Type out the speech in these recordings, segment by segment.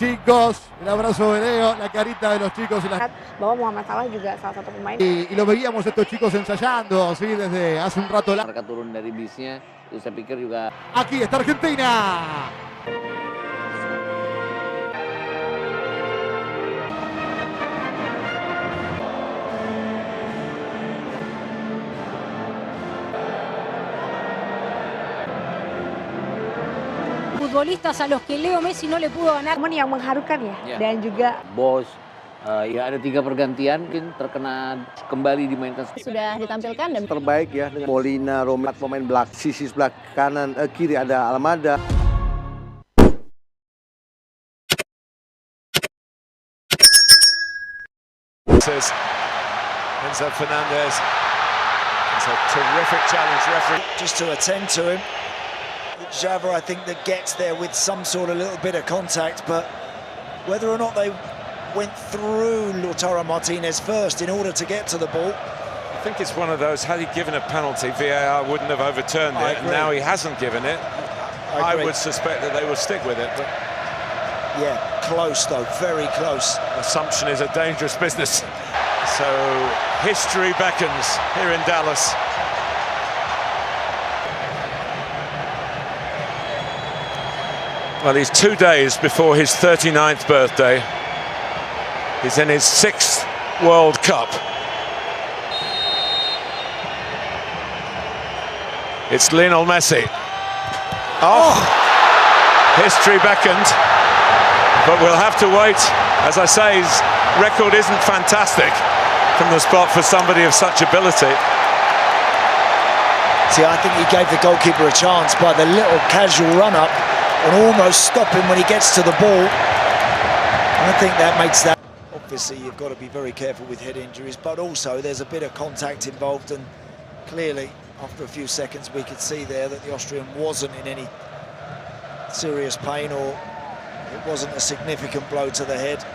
Chicos, el abrazo de Leo, la carita de los chicos. Bahwa Mohamed Salah juga salah satu pemain. Y lo veíamos estos chicos ensayando, ¿sí? Desde hace un rato. Mereka turun dari bisnya, itu saya pikir juga. Aquí está Argentina. Futbolistas a los que Leo Messi no le pudo ganar. Momen yang mengharukan ya. Dan juga Bos, ya ada 3 pergantian, mungkin terkena kembali dimainkan. Sudah ditampilkan dan terbaik ya dengan Molina, Romet, pemain belakang, sisi sebelah kanan, kiri ada Almada. Enzo Fernandez. It's a terrific challenge, referee. Just to attend to him. Java, I think, that gets there with some sort of little bit of contact, but whether or not they went through Lautaro Martinez first in order to get to the ball. I think it's one of those, had he given a penalty, VAR wouldn't have overturned it, and now he hasn't given it. I would suspect that they will stick with it. But yeah, close though, very close. Assumption is a dangerous business. So history beckons here in Dallas. Well, he's 2 days before his 39th birthday. He's in his 6th World Cup. It's Lionel Messi. Oh! History beckoned, but we'll have to wait. As I say, his record isn't fantastic from the spot for somebody of such ability. See, I think he gave the goalkeeper a chance by the little casual run-up and almost stop him when he gets to the ball. I think that makes that. Obviously, you've got to be very careful with head injuries, but also there's a bit of contact involved, and clearly, after a few seconds, we could see there that the Austrian wasn't in any serious pain, or it wasn't a significant blow to the head.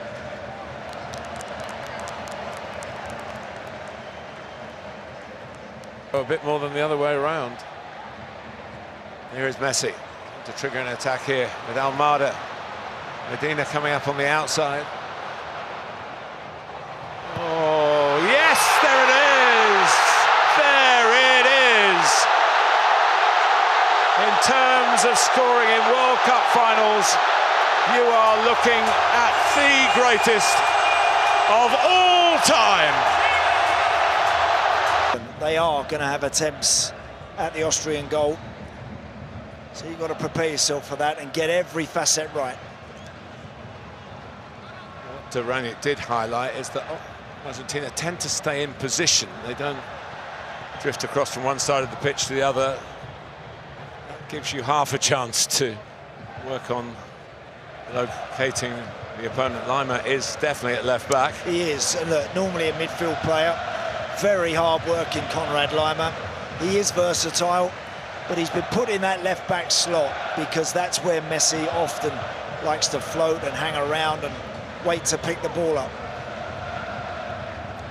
A bit more than the other way around. Here is Messi to trigger an attack here with Almada. Medina coming up on the outside. Oh, yes, there it is! There it is! In terms of scoring in World Cup finals, you are looking at the greatest of all time. They are going to have attempts at the Austrian goal. So you've got to prepare yourself for that and get every facet right. What Rangnick did highlight is that Argentina tend to stay in position. They don't drift across from one side of the pitch to the other. That gives you half a chance to work on locating the opponent. Lima is definitely at left back. He is, and look, normally a midfield player. Very hard-working Conrad Lima. He is versatile, but he's been put in that left-back slot because that's where Messi often likes to float and hang around and wait to pick the ball up.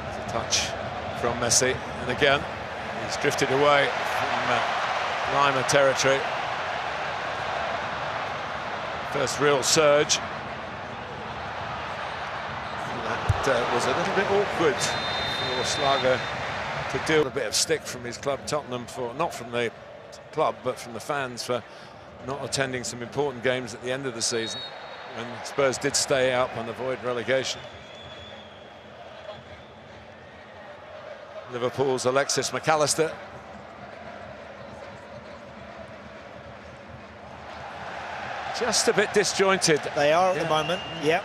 There's a touch from Messi, and again, he's drifted away from Lima territory. First real surge. And that was a little bit awkward for Slager to deal a bit of stick from his club Tottenham, for not from the club but from the fans, for not attending some important games at the end of the season when Spurs did stay up and avoid relegation. Liverpool's Alexis McAllister. Just a bit disjointed. They are at the moment, yeah.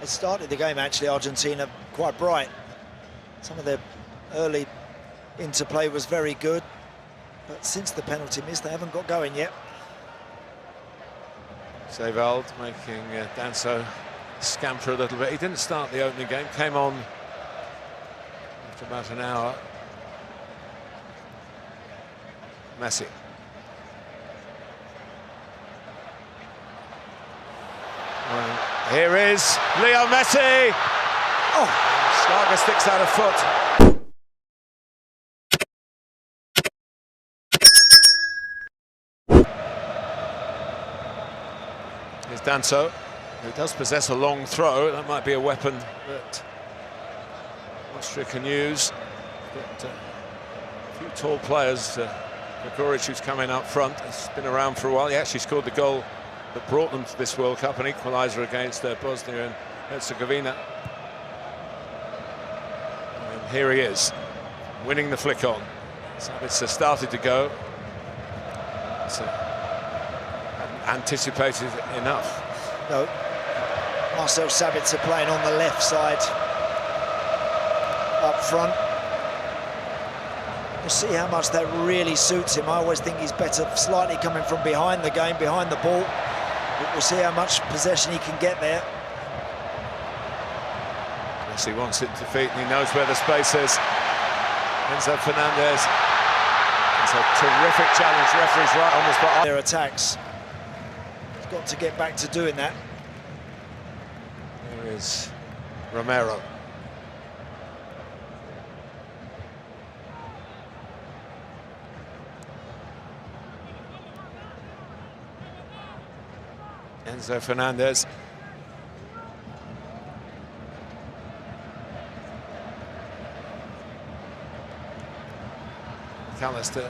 It started the game, actually, Argentina, quite bright. Some of their early interplay was very good, but since the penalty miss, they haven't got going yet. Sevald making Danso scamper a little bit. He didn't start the opening game, came on after about an hour. Messi. Well, here is Leo Messi. Oh, Schlager sticks out a foot. with Danso, who does possess a long throw. That might be a weapon that Austria can use. But a few tall players. Gregoric, who's coming up front, has been around for a while. He actually scored the goal that brought them to this World Cup, an equaliser against Bosnia and Herzegovina. And here he is, winning the flick on. Sabitzer started to go. So, hadn't anticipated enough. No, Marcel Sabitzer playing on the left side, up front. We'll see how much that really suits him. I always think he's better slightly coming from behind the game, behind the ball. But we'll see how much possession he can get there. Messi wants it to feet and he knows where the space is. Enzo Fernandez. It's a terrific challenge. Referee's right on the spot. Their attacks. He's got to get back to doing that. There is Romero. Enzo Fernandez. McAllister.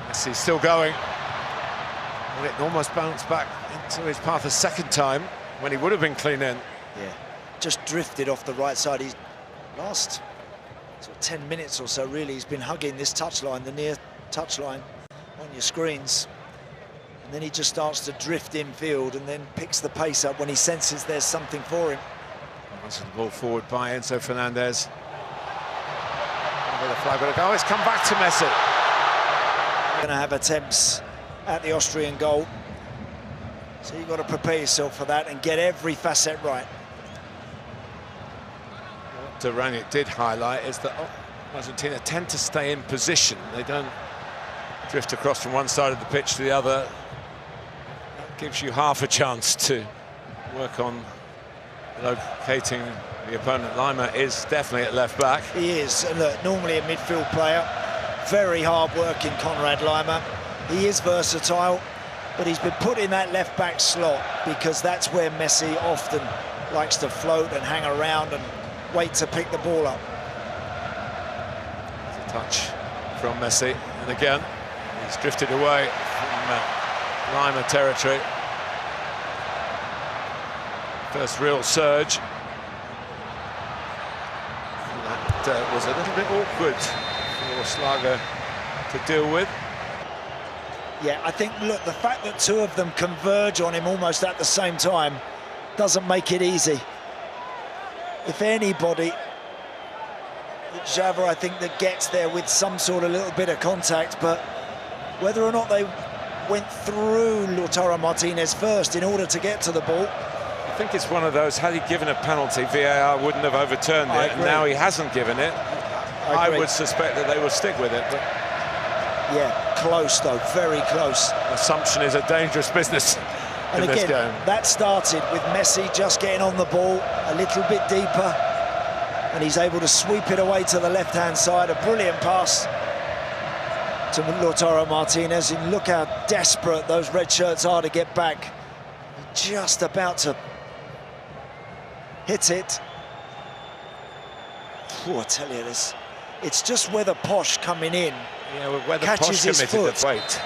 Messi still going. And it almost bounced back into his path a second time when he would have been clean in. Yeah, just drifted off the right side. He's last sort of 10 minutes or so, really, he's been hugging this touchline, the near touchline on your screens. And then he just starts to drift infield and then picks the pace up when he senses there's something for him. That's the ball forward by Enzo Fernandez. The flag will go. It's come back to Messi. Going to have attempts at the Austrian goal. So you've got to prepare yourself for that and get every facet right. What Rangnick did highlight is that Argentina tend to stay in position. They don't drift across from one side of the pitch to the other. That gives you half a chance to work on locating the opponent. Lima is definitely at left back. He is, and look, normally a midfield player, very hard working Konrad Lima. He is versatile, but he's been put in that left back slot because that's where Messi often likes to float and hang around and wait to pick the ball up. There's a touch from Messi, and again he's drifted away from Lima territory. First real surge. That was a little bit awkward for Slager to deal with. Yeah, I think, look, the fact that two of them converge on him almost at the same time doesn't make it easy. If anybody, Java, I think, that gets there with some sort of little bit of contact, but whether or not they went through Lautaro Martinez first in order to get to the ball. I think it's one of those, had he given a penalty, VAR wouldn't have overturned it, and now he hasn't given it. I would suspect that they will stick with it. But yeah, close though, very close. Assumption is a dangerous business in this game. That started with Messi just getting on the ball a little bit deeper, and he's able to sweep it away to the left-hand side. A brilliant pass to Lautaro Martinez, and look how desperate those red shirts are to get back. Just about to hit it. I tell you this, it's just whether Posh coming in catches his foot. The weight.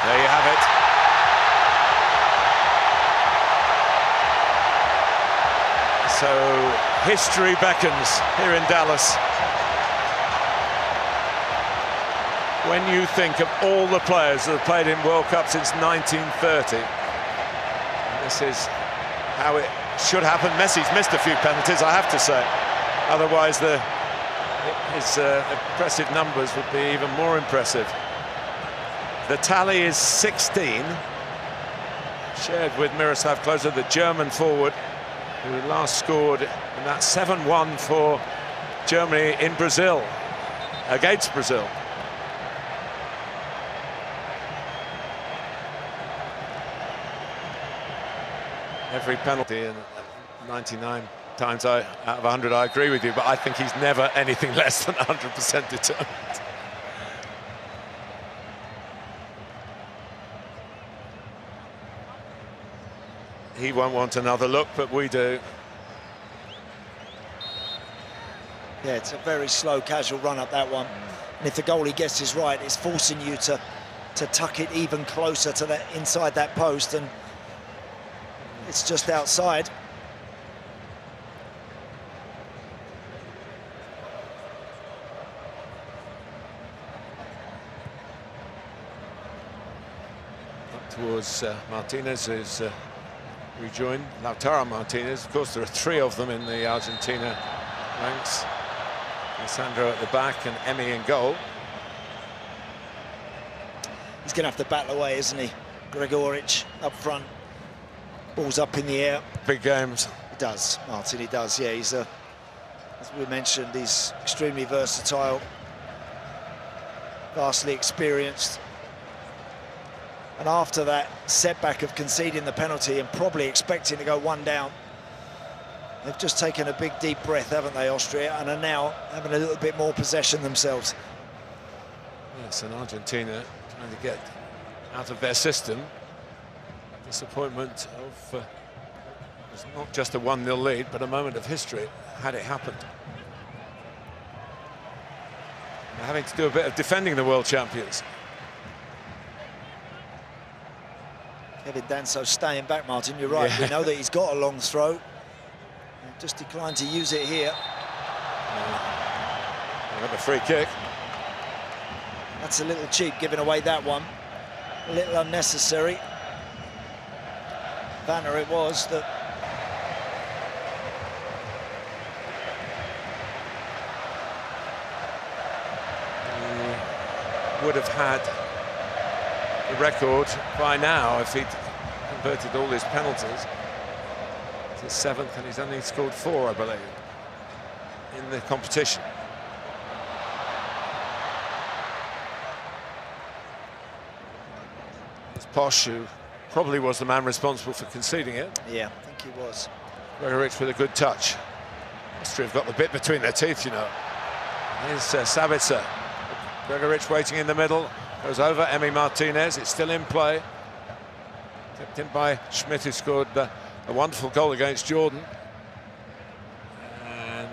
There you have it. So history beckons here in Dallas. When you think of all the players that have played in World Cup since 1930, this is how it should happen. Messi's missed a few penalties, I have to say. Otherwise, his impressive numbers would be even more impressive. The tally is 16, shared with Miroslav Klose, the German forward, who last scored in that 7-1 for Germany in Brazil, against Brazil. Every penalty, and 99 times out of 100 I agree with you, but I think he's never anything less than 100% determined. He won't want another look, but we do. Yeah, it's a very slow, casual run up, that one. And if the goalie guesses right, it's forcing you to tuck it even closer to that, inside that post, and it's just outside. Up towards Martinez, who's rejoined. Lautaro Martinez. Of course, there are three of them in the Argentina ranks. Sandro at the back and Emi in goal. He's going to have to battle away, isn't he? Gregoric up front. Ball's up in the air. Big games. He does, Martin, he does. Yeah, he's, as we mentioned, he's extremely versatile, vastly experienced. And after that setback of conceding the penalty and probably expecting to go one down, they've just taken a big, deep breath, haven't they, Austria, and are now having a little bit more possession themselves. Yes, and Argentina trying to get out of their system. Disappointment of it was not just a 1-0 lead, but a moment of history had it happened. They're having to do a bit of defending the world champions. Kevin Danso staying back, Martin, you're right. Yeah. We know that he's got a long throw. Just declined to use it here. Got the free kick. That's a little cheap, giving away that one. A little unnecessary. Banner it was that... would have had the record by now if he'd converted all his penalties. It's his 7th, and he's only scored 4, I believe, in the competition. It's Posh, who probably was the man responsible for conceding it. Yeah, I think he was. Gregoric with a good touch. Austria have got the bit between their teeth, you know. Here's Sabitzer. Gregoric waiting in the middle. Goes over Emi Martinez. It's still in play. Tipped in by Schmidt, who scored a wonderful goal against Jordan. And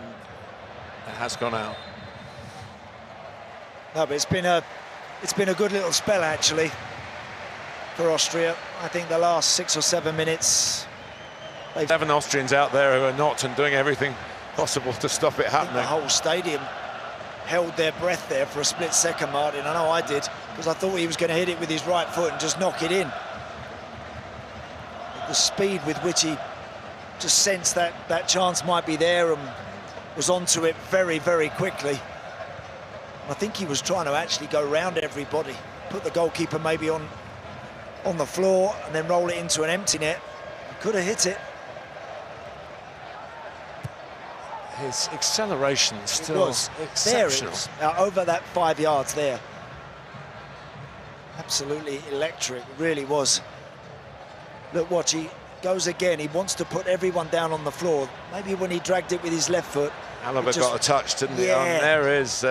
it has gone out. No, but it's been a good little spell, actually, for Austria. I think the last 6 or 7 minutes... 7 Austrians out there who are not and doing everything possible to stop it happening. The whole stadium held their breath there for a split second, Martin. I know I did, because I thought he was going to hit it with his right foot and just knock it in. The speed with which he just sensed that chance might be there and was onto it very, very quickly. I think he was trying to actually go round everybody, put the goalkeeper maybe on the floor and then roll it into an empty net. Could have hit it. His acceleration still was exceptional. There it was, over that 5 yards there. Absolutely electric, really was. Look, watch, he goes again. He wants to put everyone down on the floor. Maybe when he dragged it with his left foot. Alaba got a touch, didn't he? And there is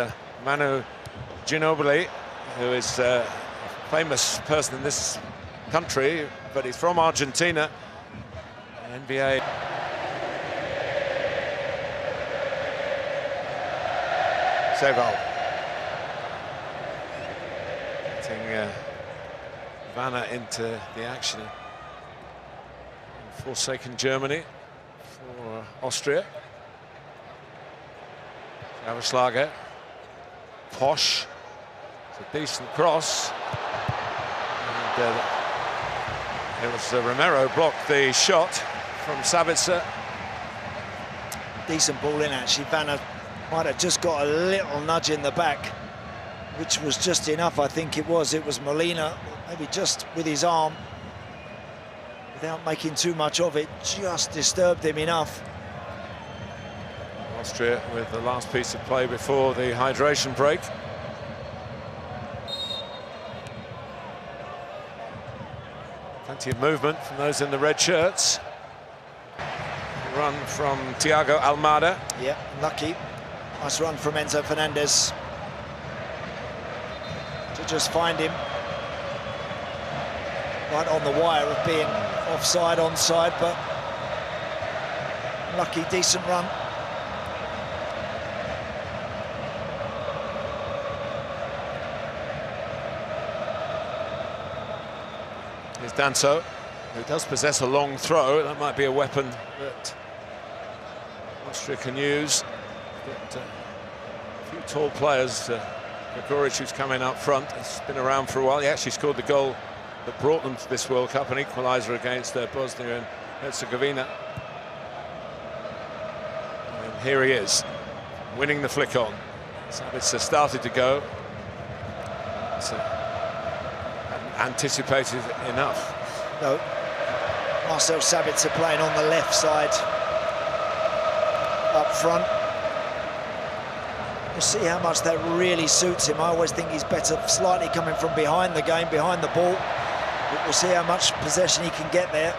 Manu Ginobili, who is a famous person in this country, but he's from Argentina. NBA. Seval. Getting Vanna into the action. Forsaken Germany for Austria. Schauerschlager. Posch. It's a decent cross. And it was Romero blocked the shot from Sabitzer. Decent ball in, actually. Vanna might have just got a little nudge in the back, which was just enough, I think it was. It was Molina, maybe just with his arm, without making too much of it, just disturbed him enough. Austria with the last piece of play before the hydration break. Plenty of movement from those in the red shirts. run from Thiago Almada. Yeah, lucky. Nice run from Enzo Fernandez to just find him right on the wire of being offside, onside, but lucky, decent run. Here's Danso, who does possess a long throw. That might be a weapon that Austria can use. But, a few tall players. Gregoric, who's coming up front, has been around for a while. He actually scored the goal that brought them to this World Cup, an equaliser against Bosnia and Herzegovina. And here he is, winning the flick on. Sabitzer started to go. Hadn't anticipated enough. No. Marcel Sabitzer playing on the left side, up front. We'll see how much that really suits him. I always think he's better slightly coming from behind the game, behind the ball. But we'll see how much possession he can get there.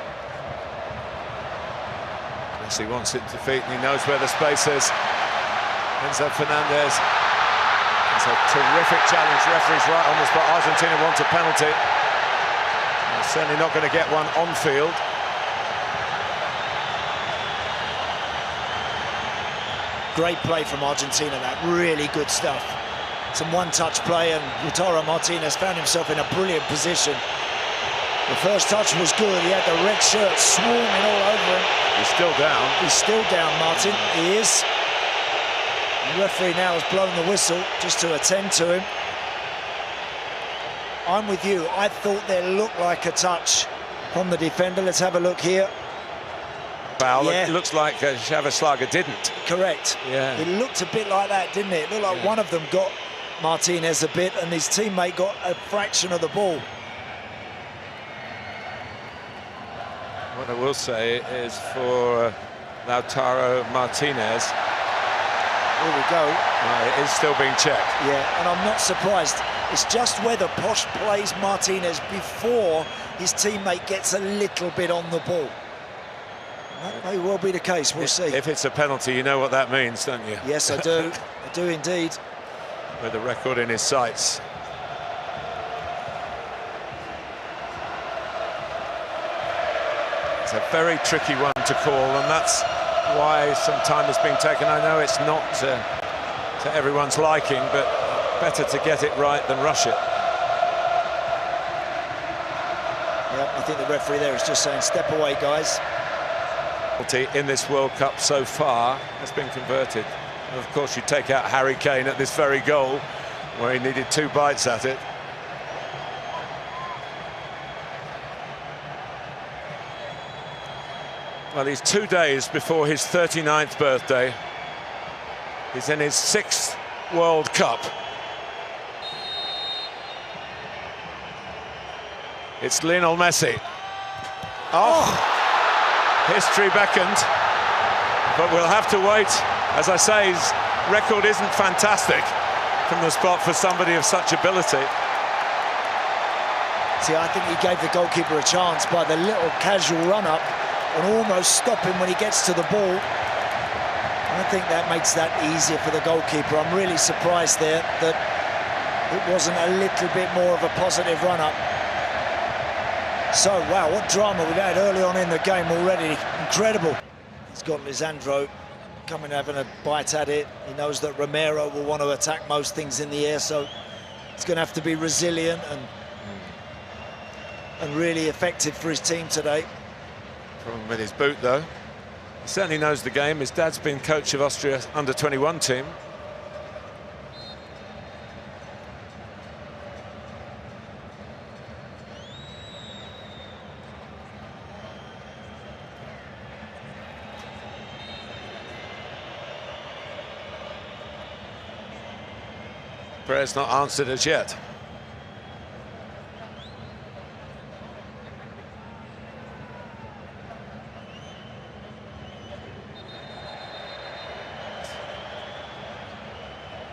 Messi wants it to feet and he knows where the space is. Enzo Fernandez. It's a terrific challenge. Referee's right on the spot. Argentina wants a penalty. They're certainly not going to get one on field. Great play from Argentina, that really good stuff. Some one-touch play, and Lautaro Martinez found himself in a brilliant position. The first touch was good. He had the red shirt swarming all over him. He's still down. He's still down, Martin. He is. The referee now has blown the whistle just to attend to him. I'm with you. I thought there looked like a touch from the defender. Let's have a look here. Foul. Yeah. It looks like Xhavaslaga didn't. Correct. Yeah. It looked a bit like that, didn't it? It looked like one of them got Martinez a bit and his teammate got a fraction of the ball. What I will say is for Lautaro Martinez. Here we go. It is still being checked. Yeah, and I'm not surprised. It's just whether Posh plays Martinez before his teammate gets a little bit on the ball. That may well be the case, we'll see. If it's a penalty, you know what that means, don't you? Yes, I do. I do indeed. With the record in his sights. It's a very tricky one to call, and that's why some time has been taken. I know it's not to everyone's liking, but better to get it right than rush it. Yeah, I think the referee there is just saying, step away, guys. In this World Cup so far has been converted. And of course, you take out Harry Kane at this very goal, where he needed 2 bites at it. Well, he's 2 days before his 39th birthday. He's in his 6th World Cup. It's Lionel Messi. Oh! History beckoned, but we'll have to wait. As I say, his record isn't fantastic from the spot for somebody of such ability. See, I think he gave the goalkeeper a chance by the little casual run-up and almost stop him when he gets to the ball. I think that makes that easier for the goalkeeper. I'm really surprised there that it wasn't a little bit more of a positive run-up. So, wow, what drama we've had early on in the game already. Incredible. He's got Lisandro coming having a bite at it. He knows that Romero will want to attack most things in the air, so it's going to have to be resilient and really effective for his team today. Problem with his boot, though. He certainly knows the game. His dad's been coach of Austria's under-21 team. Prayer's not answered as yet.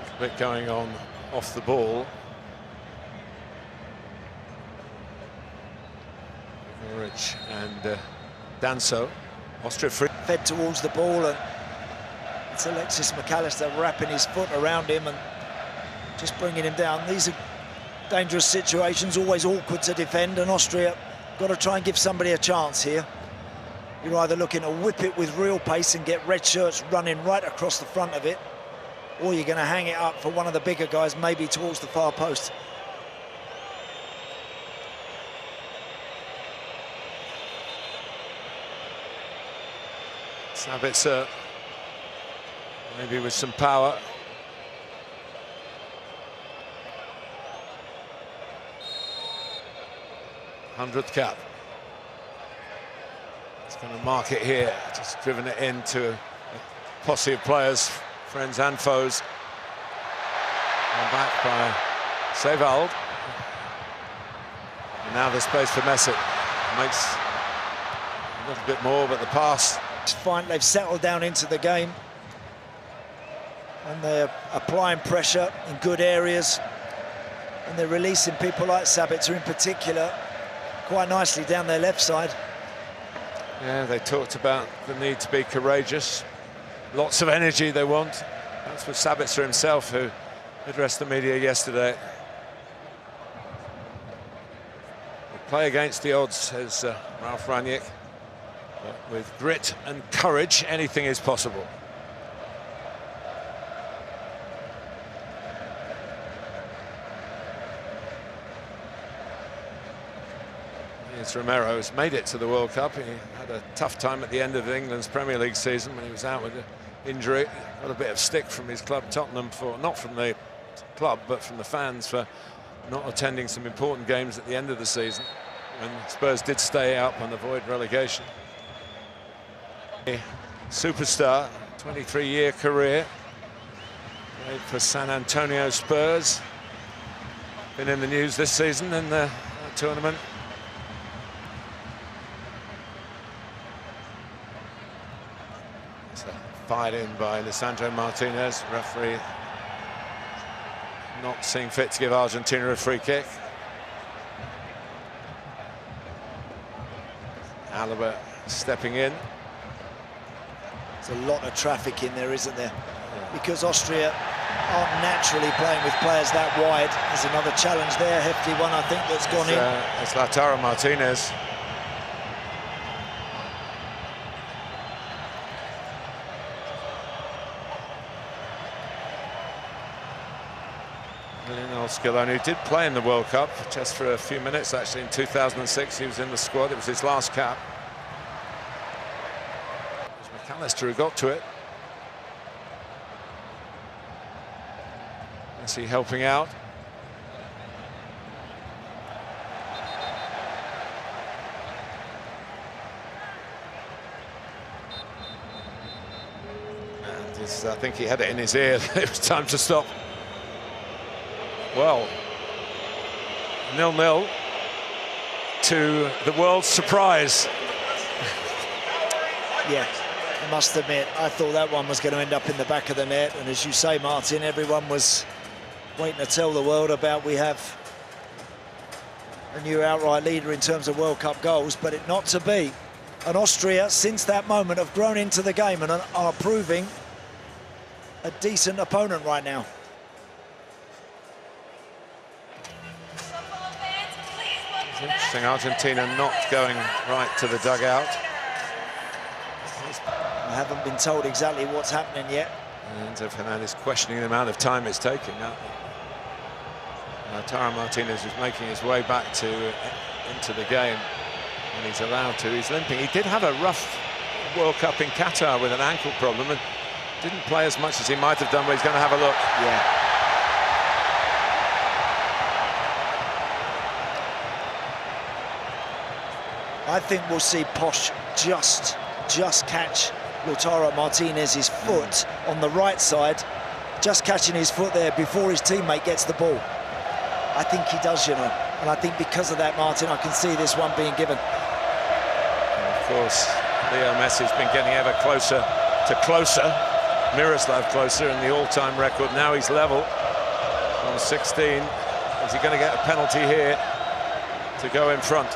A bit going on off the ball. Rich and Danso. Austria free. Fed towards the ball, and it's Alexis McAllister wrapping his foot around him and just bringing him down. These are dangerous situations, always awkward to defend, and Austria got to try and give somebody a chance here. You're either looking to whip it with real pace and get red shirts running right across the front of it, or you're going to hang it up for one of the bigger guys, maybe towards the far post. Sabitzer, maybe with some power. '100th cap. He's going to mark it here, just driven it into a posse of players, friends and foes. And back by Sevald. And now the space for Messi. Makes a little bit more, but the pass. It's fine, they've settled down into the game. And they're applying pressure in good areas. And they're releasing people like Sabitzer in particular quite nicely down their left side. Yeah, they talked about the need to be courageous. Lots of energy they want. That's what Sabitzer himself, who addressed the media yesterday. They play against the odds, says Ralf Rangnick. But with grit and courage, anything is possible. Here's Romero, who's made it to the World Cup. He had a tough time at the end of England's Premier League season when he was out with an injury. Got a bit of stick from his club, Tottenham, for not from the club, but from the fans for not attending some important games at the end of the season when Spurs did stay up and avoid relegation. Superstar, 23-year career, played for San Antonio Spurs. Been in the news this season in the tournament. It's fired in by Lautaro Martinez, referee not seeing fit to give Argentina a free kick. Alaba stepping in. There's a lot of traffic in there, isn't there? Because Austria aren't naturally playing with players that wide. There's another challenge there, hefty one, I think, that's gone in. It's Lautaro Martinez. Lionel Scaloni did play in the World Cup just for a few minutes, actually, in 2006. He was in the squad. It was his last cap. McAllister who got to it. Messi helping out. And I think he had it in his ear. It was time to stop. Well, 0-0 to the world's surprise. Yeah. I must admit, I thought that one was going to end up in the back of the net, and as you say, Martin, everyone was waiting to tell the world about we have a new outright leader in terms of World Cup goals, but it not to be. And Austria, since that moment, have grown into the game and are proving a decent opponent right now. It's interesting, Argentina not going right to the dugout. I haven't been told exactly what's happening yet. Enzo Fernandez questioning the amount of time it's taking. Lautaro Martinez is making his way back into the game, and he's allowed to. He's limping. He did have a rough World Cup in Qatar with an ankle problem and didn't play as much as he might have done, but he's going to have a look. Yeah. I think we'll see Posh just catch Lautaro Martinez's foot on the right side, just catching his foot there before his teammate gets the ball. I think he does, you know, and I think because of that, Martin, I can see this one being given. And of course, Leo Messi's been getting ever closer to closer. Miroslav closer in the all-time record. Now he's level on 16. Is he going to get a penalty here to go in front?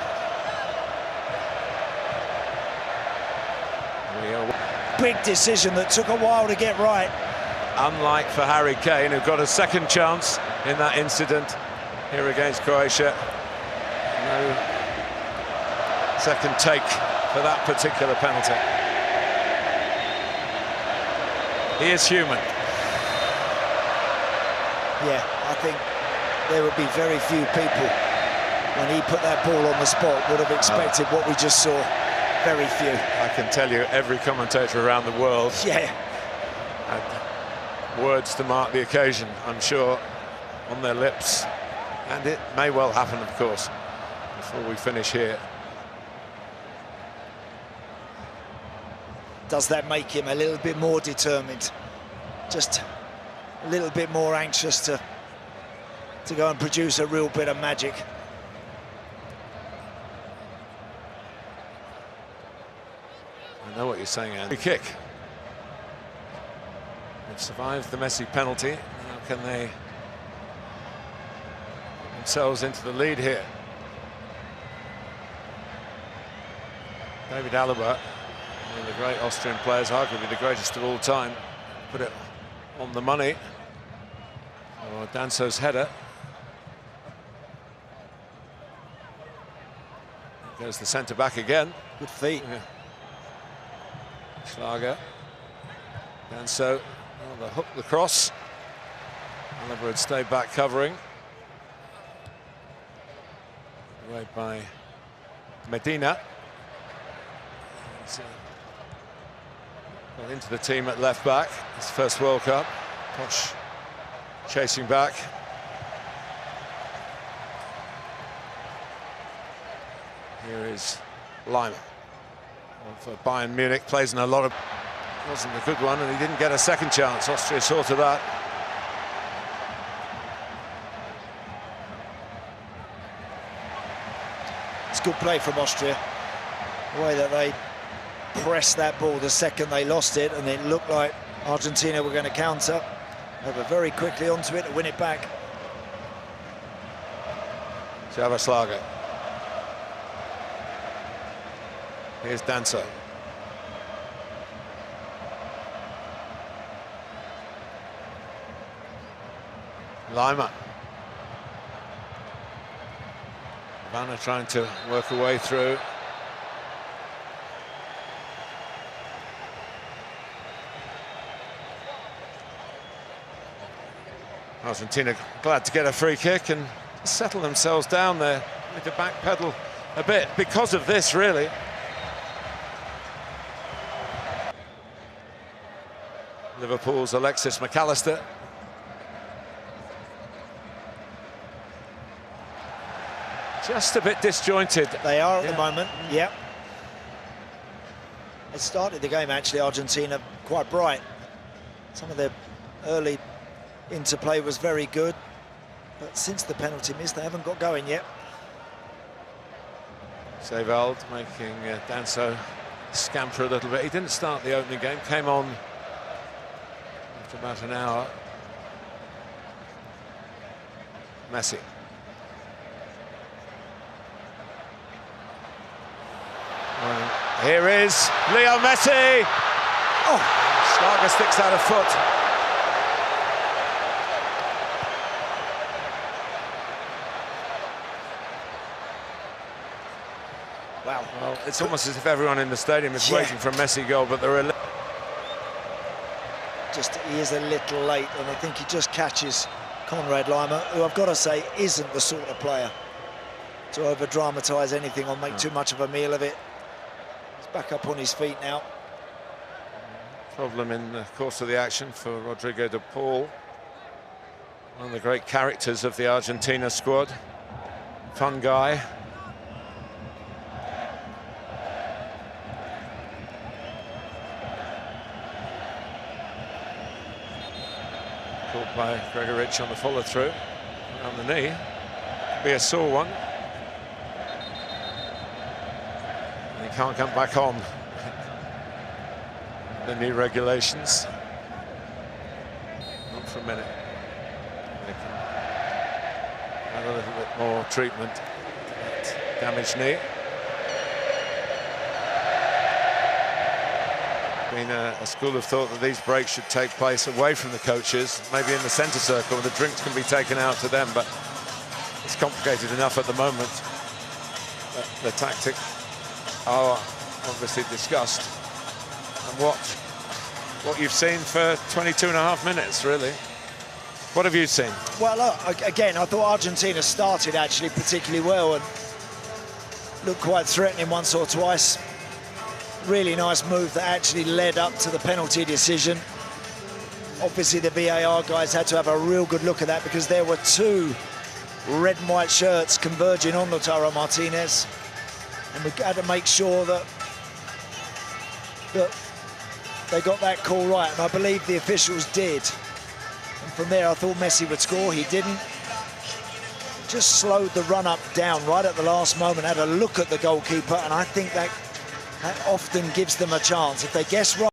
big decision that took a while to get right. Unlike for Harry Kane, who got a second chance in that incident here against Croatia. No second take for that particular penalty. He is human. Yeah, I think there would be very few people, when he put that ball on the spot, would have expected what we just saw. Very few. I can tell you, every commentator around the world had words to mark the occasion, I'm sure, on their lips. And it may well happen, of course, before we finish here. Does that make him a little bit more determined? Just a little bit more anxious to go and produce a real bit of magic. I know what you're saying, Andy. Kick. They've survived the Messi penalty. Now can they put themselves into the lead here? David Alaba, one of the great Austrian players, arguably the greatest of all time, put it on the money. Or Danso's header. There's the centre-back again. Good feet. Yeah. Schlager. Danso, the hook, the cross. Alaba had stayed back covering. Away by Medina. Got into the team at left back. His first World Cup. Posh chasing back. Here is Lima for Bayern Munich, plays in a lot of... Wasn't a good one, and he didn't get a second chance. Austria saw to that. It's good play from Austria. The way that they pressed that ball the second they lost it, and it looked like Argentina were going to counter. They were very quickly onto it to win it back. Schlager. Here's Danso. Lima. Vanna trying to work her way through. Argentina glad to get a free kick and settle themselves down there. Need to backpedal a bit because of this, really. Liverpool's Alexis McAllister. Just a bit disjointed. They are at the moment, yeah. It started the game, actually, Argentina, quite bright. Some of their early interplay was very good, but since the penalty miss, they haven't got going yet. Sevald making Danso scamper a little bit. He didn't start the opening game, came on after about an hour. Messi. Well, here is Leo Messi. Oh, Schlager sticks out a foot. Wow. Well, it's almost as if everyone in the stadium is waiting for a Messi goal, but they're he is a little late, and I think he just catches Conrad Lima, who I've got to say isn't the sort of player to over-dramatise anything or make too much of a meal of it. He's back up on his feet now. Problem in the course of the action for Rodrigo de Paul, one of the great characters of the Argentina squad. Fun guy. Caught by Gregorich on the follow-through, around the knee. Could be a sore one. And he can't come back on. The new regulations. Not for a minute. They can add a little bit more treatment to that damaged knee. been a school of thought that these breaks should take place away from the coaches, maybe in the centre circle, where the drinks can be taken out to them, but it's complicated enough at the moment. The tactics are obviously discussed. And what you've seen for 22.5 minutes, really. What have you seen? Well, again, I thought Argentina started actually particularly well and looked quite threatening once or twice. Really nice move that actually led up to the penalty decision. Obviously, the VAR guys had to have a real good look at that because there were two red and white shirts converging on Lautaro Martinez. And we had to make sure that they got that call right, and I believe the officials did. And from there, I thought Messi would score. He didn't. Just slowed the run-up down right at the last moment, had a look at the goalkeeper, and I think that often gives them a chance. If they guess right,